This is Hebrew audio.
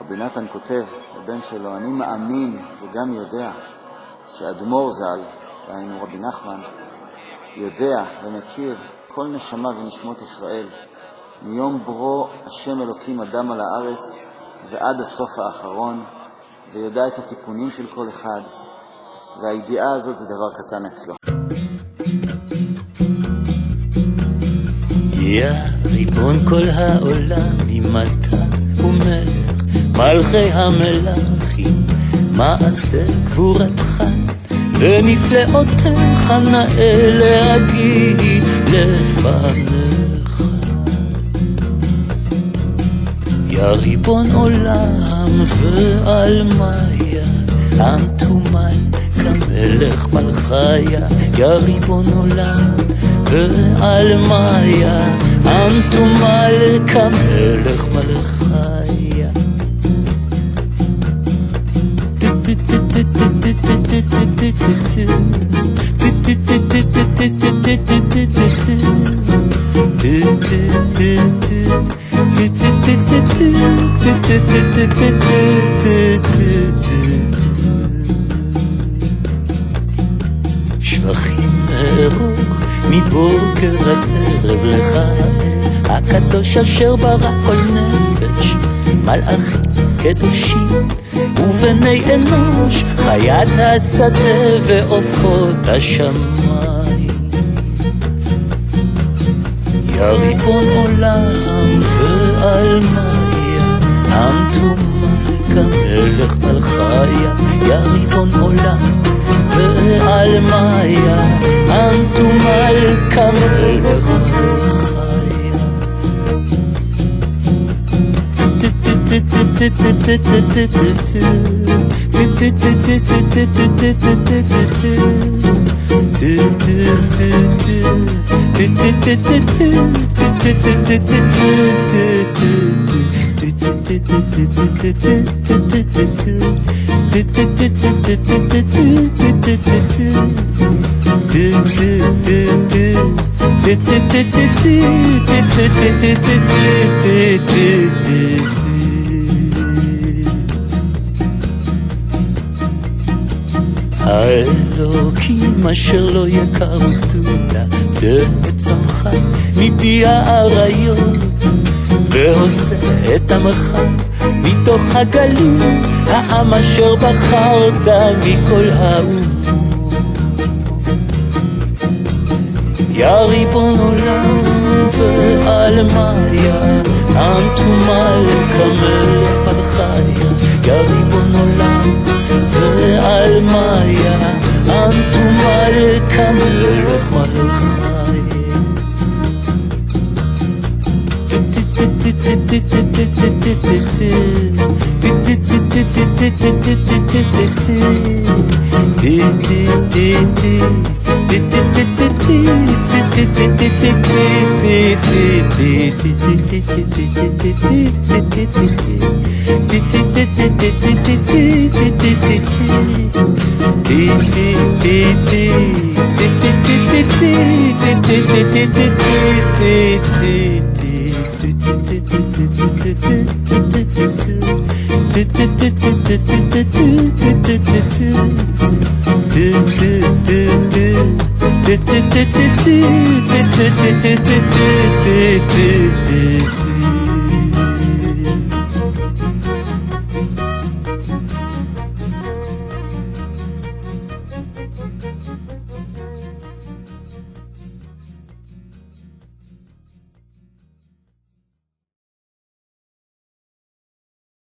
רבי נתן כותב לבן שלו, אני מאמין וגם יודע שהאדמו"ר ז"ל, דהיינו רבי נחמן, יודע ומכיר כל נשמה ונשמות ישראל, מיום ברו השם אלוקים אדם על הארץ ועד הסוף האחרון, ויודע את התיקונים של כל אחד, והידיעה הזאת זה דבר קטן אצלו. יא ריבון כל העולם, ממתה ומלך מלכי המלכים, מעשה גבורתך ונפלאותיך נאה להגיד לפניך. יא ריבון עולם ועלמיה, אנתומל כמלך מלכיה. יא ריבון עולם ועלמיה, אנתומל כמלך מלכיה. שבחים ארוך מבוקר עד ערב לך, הקדוש אשר ברא כל נפש, מלאכים קדושים ובני אנוש, חיית השדה ועופות השמיים. יא ריבון עולם ועלמיה, אנתומל כמלך מלכיה. יא ריבון עולם ועלמיה, אנתומל כמלך מלכיה. האלוקים אשר לא יקר גדולה, וצמחה מפי האריות, והוצא את עמך מתוך הגלות, העם אשר בחרת מכל האומות. יא ריבון עולם ועלמיה, אנתומל כמלך מלכיה. יא ריבון עולם ועלמיה, אנתומל כמלך מלכיה.